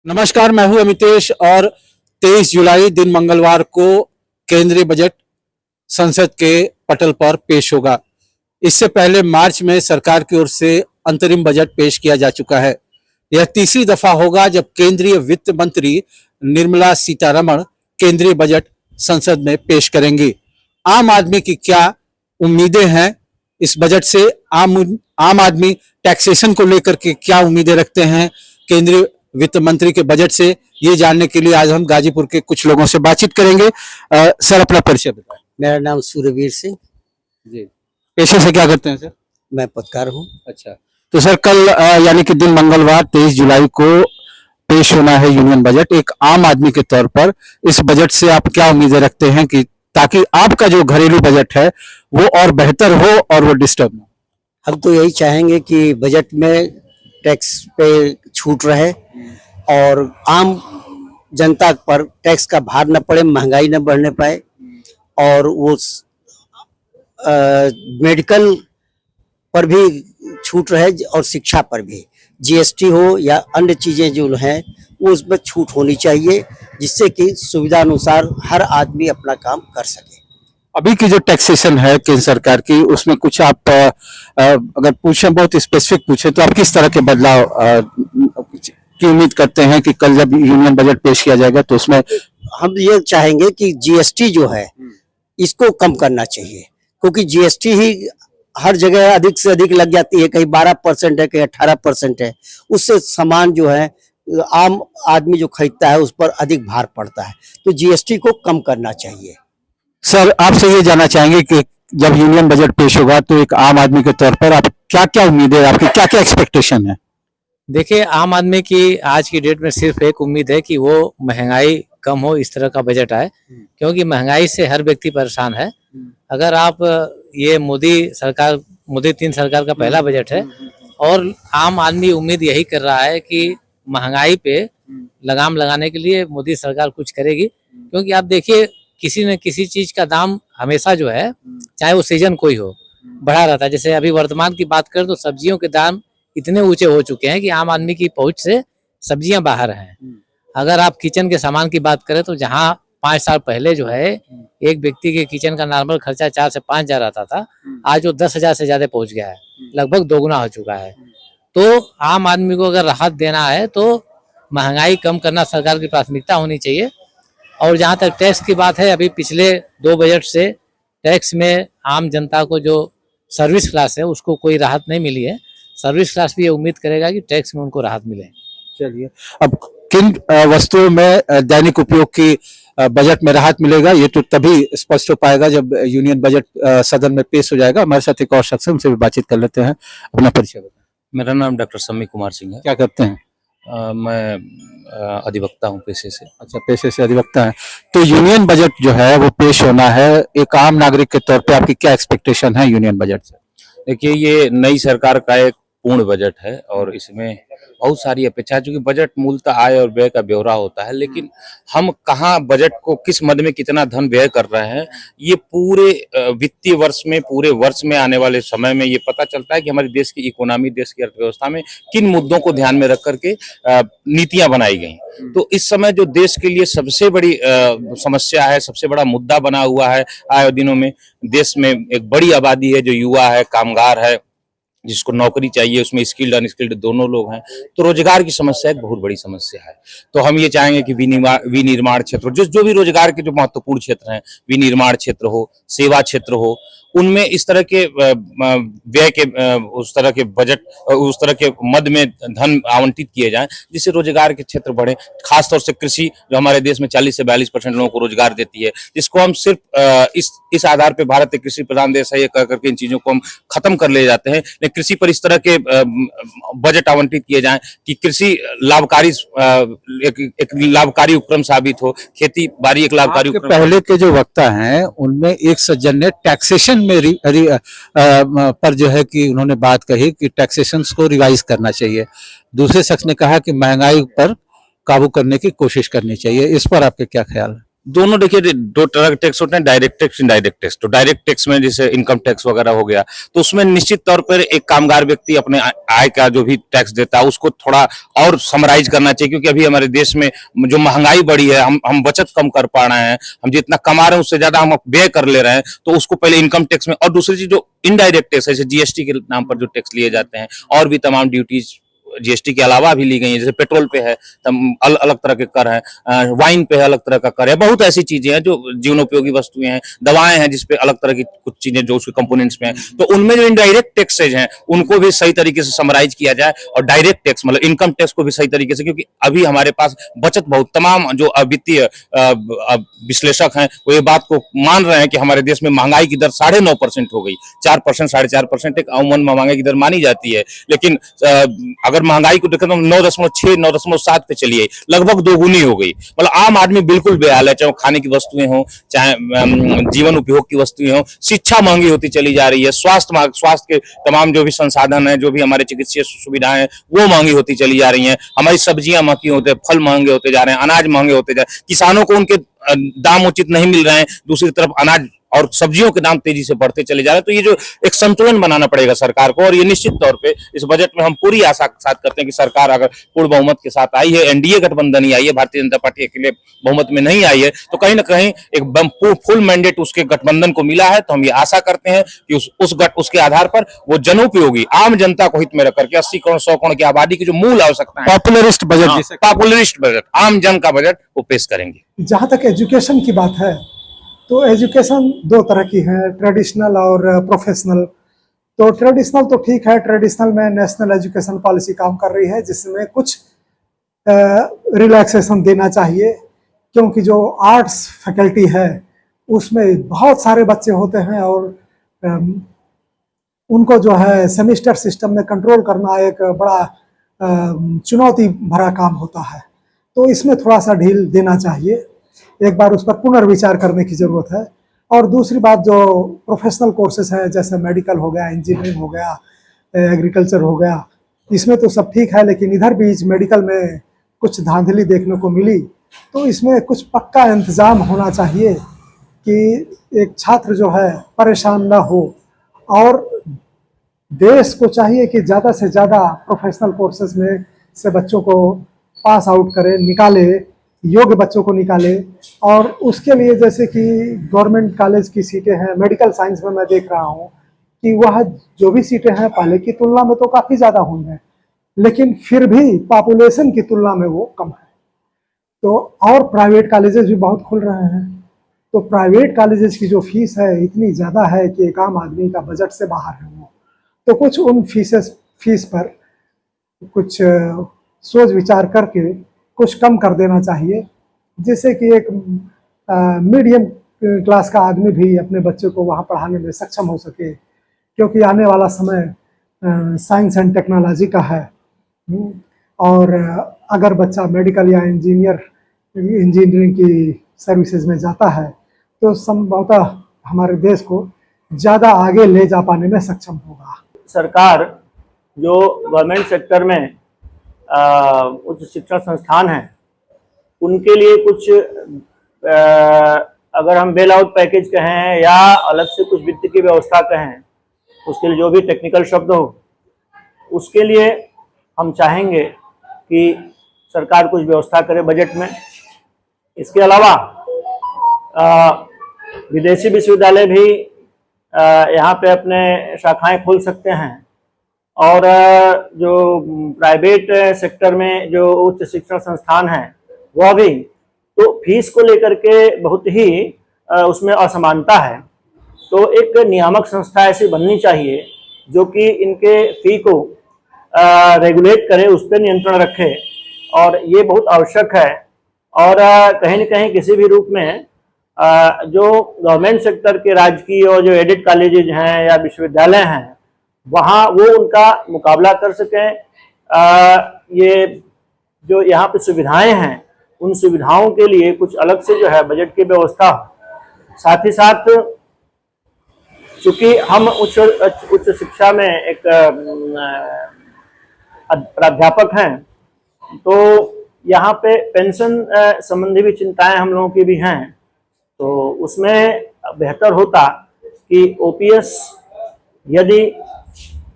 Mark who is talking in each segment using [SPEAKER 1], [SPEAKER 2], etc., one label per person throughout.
[SPEAKER 1] नमस्कार, मैं हूं अमितेश और 23 जुलाई दिन मंगलवार को केंद्रीय बजट संसद के पटल पर पेश होगा। इससे पहले मार्च में सरकार की ओर से अंतरिम बजट पेश किया जा चुका है। यह तीसरी दफा होगा जब केंद्रीय वित्त मंत्री निर्मला सीतारमण केंद्रीय बजट संसद में पेश करेंगी। आम आदमी की क्या उम्मीदें हैं इस बजट से? आम आदमी टैक्सेशन को लेकर के क्या उम्मीदें रखते हैं केंद्रीय वित्त मंत्री के बजट से, ये जानने के लिए आज हम गाजीपुर के कुछ लोगों से बातचीत करेंगे। सर, अपना परिचय बताएं।
[SPEAKER 2] मेरा नाम सूर्यवीर सिंह
[SPEAKER 1] जी। पेशे से क्या करते हैं सर?
[SPEAKER 2] मैं पत्रकार हूँ।
[SPEAKER 1] अच्छा, तो सर कल यानी कि दिन मंगलवार 23 जुलाई को पेश होना है यूनियन बजट। एक आम आदमी के तौर पर इस बजट से आप क्या उम्मीदें रखते हैं कि ताकि आपका जो घरेलू बजट है वो और बेहतर हो और वो डिस्टर्ब ना?
[SPEAKER 2] हम तो यही चाहेंगे कि बजट में टैक्स पे छूट रहे और आम जनता पर टैक्स का भार न पड़े, महंगाई न बढ़ने पाए, और वो मेडिकल पर भी छूट रहे और शिक्षा पर भी, जीएसटी हो या अन्य चीजें जो हैं वो उसमें छूट होनी चाहिए, जिससे कि सुविधा अनुसार हर आदमी अपना काम कर सके।
[SPEAKER 1] अभी की जो टैक्सेशन है केंद्र सरकार की, उसमें कुछ आप अगर पूछें, बहुत स्पेसिफिक पूछें, तो आप किस तरह के बदलाव की उम्मीद करते हैं कि कल जब यूनियन बजट पेश किया जाएगा तो उसमें?
[SPEAKER 2] हम ये चाहेंगे कि जीएसटी जो है इसको कम करना चाहिए, क्योंकि जीएसटी ही हर जगह अधिक से अधिक लग जाती है। कहीं 12% है, कहीं 18% है। उससे सामान जो है आम आदमी जो खरीदता है उस पर अधिक भार पड़ता है, तो जीएसटी को कम करना चाहिए।
[SPEAKER 1] सर, आपसे ये जानना चाहेंगे कि जब यूनियन बजट पेश होगा तो एक आम आदमी के तौर पर आप क्या क्या उम्मीदें, आपकी क्या क्या एक्सपेक्टेशन है?
[SPEAKER 3] देखिए, आम आदमी की आज की डेट में सिर्फ एक उम्मीद है कि वो महंगाई कम हो, इस तरह का बजट आए, क्योंकि महंगाई से हर व्यक्ति परेशान है। अगर आप ये मोदी 3 सरकार का पहला बजट है और आम आदमी उम्मीद यही कर रहा है कि महंगाई पे लगाम लगाने के लिए मोदी सरकार कुछ करेगी, क्योंकि आप देखिए किसी न किसी चीज का दाम हमेशा जो है, चाहे वो सीजन कोई हो, बढ़ा रहता है। जैसे अभी वर्तमान की बात करें तो सब्जियों के दाम इतने ऊंचे हो चुके हैं कि आम आदमी की पहुंच से सब्जियां बाहर हैं। अगर आप किचन के सामान की बात करें तो जहां 5 साल पहले जो है एक व्यक्ति के किचन का नॉर्मल खर्चा 4 से 5 हजार आता था, आज वो 10,000 से ज्यादा पहुंच गया है, लगभग दोगुना हो चुका है। तो आम आदमी को अगर राहत देना है तो महंगाई कम करना सरकार की प्राथमिकता होनी चाहिए। और जहाँ तक टैक्स की बात है, अभी पिछले 2 बजट से टैक्स में आम जनता को जो सर्विस क्लास है उसको कोई राहत नहीं मिली है। सर्विस क्लास भी ये उम्मीद करेगा कि टैक्स में उनको राहत मिले।
[SPEAKER 1] चलिए, अब किन वस्तुओं में दैनिक उपयोग की बजट में राहत मिलेगा, ये तो तभी स्पष्ट हो पाएगा जब यूनियन बजट सदन में पेश हो जाएगा। हमारे साथ एक और शख्स, उनसे भी बातचीत कर लेते हैं। अपना परिचय बताएं।
[SPEAKER 4] मेरा नाम डॉक्टर सम्मी कुमार सिंह है।
[SPEAKER 1] क्या करते हैं?
[SPEAKER 4] मैं अधिवक्ता हूँ पेशे से।
[SPEAKER 1] अच्छा, पेशे से अधिवक्ता हैं। तो यूनियन बजट जो है वो पेश होना है, एक आम नागरिक के तौर पे आपकी क्या एक्सपेक्टेशन है यूनियन बजट से?
[SPEAKER 4] देखिए, ये नई सरकार का एक पूर्ण बजट है और इसमें बहुत सारी अपेक्षा है, क्योंकि बजट मूलतः आय और व्यय का ब्यौरा होता है, लेकिन हम कहाँ बजट को किस मद में कितना धन व्यय कर रहे हैं, ये पूरे वित्तीय वर्ष में, पूरे वर्ष में आने वाले समय में ये पता चलता है कि हमारे देश की इकोनॉमी, देश की अर्थव्यवस्था में किन मुद्दों को ध्यान में रख करके नीतियां बनाई गई। तो इस समय जो देश के लिए सबसे बड़ी समस्या है, सबसे बड़ा मुद्दा बना हुआ है आए दिनों में, देश में एक बड़ी आबादी है जो युवा है, कामगार है, जिसको नौकरी चाहिए, उसमें स्किल्ड अनस्किल्ड दोनों लोग हैं। तो रोजगार की समस्या एक बहुत बड़ी समस्या है। तो हम ये चाहेंगे कि विनिर्माण क्षेत्र, जो भी रोजगार के जो महत्वपूर्ण क्षेत्र हैं, विनिर्माण क्षेत्र हो, सेवा क्षेत्र हो, उनमें इस तरह के व्यय के उस तरह के बजट, उस तरह के मद में धन आवंटित किए जाएं, जिससे रोजगार के क्षेत्र बढ़े। खासतौर से कृषि, जो हमारे देश में 40 से 42% लोगों को रोजगार देती है, जिसको हम सिर्फ इस आधार पे भारत एक कृषि प्रधान देश है ये कह करके इन चीजों को हम खत्म कर ले जाते हैं। लेकिन कृषि पर इस तरह के बजट आवंटित किए जाएं कि कृषि लाभकारी, एक लाभकारी उपक्रम साबित हो, खेती बाड़ी एक लाभकारी उपक्रम।
[SPEAKER 1] पहले के जो वक्ता हैं उनमें एक सज्जन ने टैक्सेशन में पर जो है कि उन्होंने बात कही कि टैक्सेशन को रिवाइज करना चाहिए। दूसरे शख्स ने कहा कि महंगाई पर काबू करने की कोशिश करनी चाहिए। इस पर आपके क्या ख्याल है?
[SPEAKER 4] दोनों देखिए, दो तरह के टैक्स होते हैं, डायरेक्ट टैक्स, इनडायरेक्ट टैक्स। तो डायरेक्ट टैक्स में जैसे इनकम टैक्स वगैरह हो गया, तो उसमें निश्चित तौर पर एक कामगार व्यक्ति अपने आय का जो भी टैक्स देता है उसको थोड़ा और समराइज करना चाहिए, क्योंकि अभी हमारे देश में जो महंगाई बढ़ी है, हम बचत कम कर पा रहे हैं, हम जितना कमा रहे हैं उससे ज्यादा हम व्यय कर ले रहे हैं, तो उसको पहले इनकम टैक्स में। और दूसरी चीज जो इनडायरेक्ट टैक्स है, जैसे जीएसटी के नाम पर जो टैक्स लिए जाते हैं, और भी तमाम ड्यूटीज जीएसटी के अलावा भी ली गई है, जैसे पेट्रोल पे है अलग अलग तरह के कर हैं, वाइन पे है अलग तरह का कर है, बहुत ऐसी चीजें हैं जो जीवनोपयोगी वस्तुएं हैं, दवाएं हैं जिसपे अलग तरह की कुछ चीजें जो उसके कंपोनेंट्स में हैं। तो उनमें जो इनडायरेक्ट टैक्सेज हैं उनको भी सही तरीके से समराइज किया जाए, और डायरेक्ट टैक्स मतलब इनकम टैक्स को भी सही तरीके से, क्योंकि अभी हमारे पास बचत बहुत, तमाम जो वित्तीय विश्लेषक हैं वो ये बात को मान रहे हैं कि हमारे देश में महंगाई की दर 9.5% हो गई, 4%, 4.5% एक अमूमन महंगाई की दर मानी जाती है। लेकिन अगर महंगाई को देखें तो 9.6, 9.7 पे चली आई, लगभग दोगुनी हो गई। मतलब आम आदमी बिल्कुल बेहाल है, चाहे वो खाने की वस्तुएं हो, चाहे जीवन उपयोग की वस्तुएं हो, शिक्षा महंगी होती चली जा रही है, स्वास्थ्य के तमाम जो भी संसाधन है, जो भी हमारे चिकित्सीय सुविधाएं हैं वो महंगी होती चली जा रही हैं, हमारी सब्जियां महंगी होते, फल महंगे होते जा रहे हैं, अनाज महंगे होते जा रहे हैं, किसानों को उनके दाम उचित नहीं मिल रहे हैं, दूसरी तरफ अनाज और सब्जियों के दाम तेजी से बढ़ते चले जा रहे हैं। तो ये जो एक संतुलन बनाना पड़ेगा सरकार को, और ये निश्चित तौर पे इस बजट में हम पूरी आशा के साथ करते हैं कि सरकार अगर पूर्ण बहुमत के साथ आई है, एनडीए गठबंधन ही आई है, भारतीय जनता पार्टी अकेले बहुमत में नहीं आई है, तो कहीं ना कहीं एक फुल मैंडेट उसके गठबंधन को मिला है। तो हम ये आशा करते हैं कि उसके आधार पर वो जनोपयोगी आम जनता को हित में रख करके 80 करोड़ 100 करोड़ की आबादी की जो मूल आवश्यकता है,
[SPEAKER 1] पॉपुलरिस्ट बजट,
[SPEAKER 4] पॉपुलरिस्ट बजट, आम जन का बजट वो पेश करेंगे।
[SPEAKER 5] जहाँ तक एजुकेशन की बात है तो एजुकेशन दो तरह की है, ट्रेडिशनल और प्रोफेशनल। तो ट्रेडिशनल तो ठीक है, ट्रेडिशनल में नेशनल एजुकेशन पॉलिसी काम कर रही है जिसमें कुछ रिलैक्सेशन देना चाहिए, क्योंकि जो आर्ट्स फैकल्टी है उसमें बहुत सारे बच्चे होते हैं और उनको जो है सेमिस्टर सिस्टम में कंट्रोल करना एक बड़ा चुनौती भरा काम होता है। तो इसमें थोड़ा सा ढील देना चाहिए, एक बार उस पर पुनर्विचार करने की ज़रूरत है। और दूसरी बात, जो प्रोफेशनल कोर्सेज हैं जैसे मेडिकल हो गया, इंजीनियरिंग हो गया, एग्रीकल्चर हो गया, इसमें तो सब ठीक है, लेकिन इधर बीच मेडिकल में कुछ धांधली देखने को मिली। तो इसमें कुछ पक्का इंतज़ाम होना चाहिए कि एक छात्र जो है परेशान ना हो, और देश को चाहिए कि ज़्यादा से ज़्यादा प्रोफेशनल कोर्सेज में से बच्चों को पास आउट करे, निकाले, योग्य बच्चों को निकाले। और उसके लिए जैसे कि गवर्नमेंट कॉलेज की सीटें हैं, मेडिकल साइंस में मैं देख रहा हूँ कि वह जो भी सीटें हैं पहले की तुलना में तो काफ़ी ज़्यादा हुई हैं, लेकिन फिर भी पॉपुलेशन की तुलना में वो कम है। तो और प्राइवेट कॉलेजेस भी बहुत खुल रहे हैं, तो प्राइवेट कॉलेजेस की जो फीस है इतनी ज़्यादा है कि एक आम आदमी का बजट से बाहर है वो। तो कुछ उन फीस पर कुछ सोच विचार करके कुछ कम कर देना चाहिए, जिससे कि एक मीडियम क्लास का आदमी भी अपने बच्चे को वहाँ पढ़ाने में सक्षम हो सके, क्योंकि आने वाला समय साइंस एंड टेक्नोलॉजी का है। और अगर बच्चा मेडिकल या इंजीनियरिंग की सर्विसेज में जाता है तो संभवतः हमारे देश को ज़्यादा आगे ले जा पाने में सक्षम होगा।
[SPEAKER 6] सरकार जो गवर्नमेंट सेक्टर में उच्च शिक्षा संस्थान हैं उनके लिए कुछ अगर हम बेल आउट पैकेज कहें या अलग से कुछ वित्त की व्यवस्था कहें, उसके लिए जो भी टेक्निकल शब्द हो, उसके लिए हम चाहेंगे कि सरकार कुछ व्यवस्था करे बजट में। इसके अलावा विदेशी विश्वविद्यालय भी यहाँ पे अपने शाखाएं खोल सकते हैं, और जो प्राइवेट सेक्टर में जो उच्च शिक्षण संस्थान हैं वह भी, तो फीस को लेकर के बहुत ही उसमें असमानता है। तो एक नियामक संस्था ऐसी बननी चाहिए जो कि इनके फी को रेगुलेट करे, उस पर नियंत्रण रखे, और ये बहुत आवश्यक है। और कहीं न कहीं किसी भी रूप में जो गवर्नमेंट सेक्टर के राजकीय और जो एडेड कॉलेजेज हैं या विश्वविद्यालय हैं वहाँ वो उनका मुकाबला कर सकें। ये जो यहाँ पे सुविधाएं हैं उन सुविधाओं के लिए कुछ अलग से जो है बजट की व्यवस्था हो। साथ ही साथ चूंकि हम उच्च शिक्षा में एक प्राध्यापक हैं, तो यहाँ पे पेंशन संबंधी भी चिंताएं हम लोगों की भी हैं। तो उसमें बेहतर होता कि ओपीएस यदि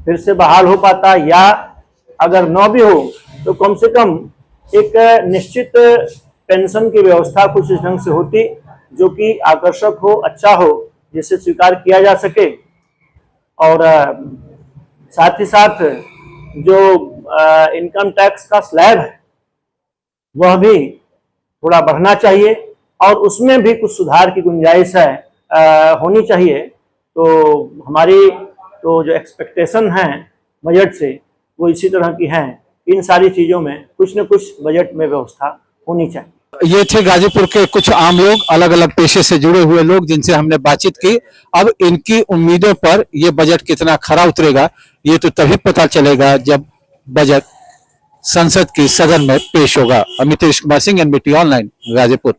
[SPEAKER 6] फिर से बहाल हो पाता, या अगर न भी हो तो कम से कम एक निश्चित पेंशन की व्यवस्था कुछ इस ढंग से होती जो कि आकर्षक हो, अच्छा हो, जिसे स्वीकार किया जा सके। और साथ ही साथ जो इनकम टैक्स का स्लैब है वह भी थोड़ा बढ़ना चाहिए और उसमें भी कुछ सुधार की गुंजाइश है होनी चाहिए। तो हमारी तो जो एक्सपेक्टेशन है बजट से वो इसी तरह की हैं। इन सारी चीज़ों में कुछ न कुछ बजट में व्यवस्था होनी चाहिए।
[SPEAKER 1] ये थे गाजीपुर के कुछ आम लोग, अलग अलग पेशे से जुड़े हुए लोग जिनसे हमने बातचीत की। अब इनकी उम्मीदों पर ये बजट कितना खरा उतरेगा ये तो तभी पता चलेगा जब बजट संसद की सदन में पेश होगा। Amitesh Kumar Singh, NBT online, Ghazipur.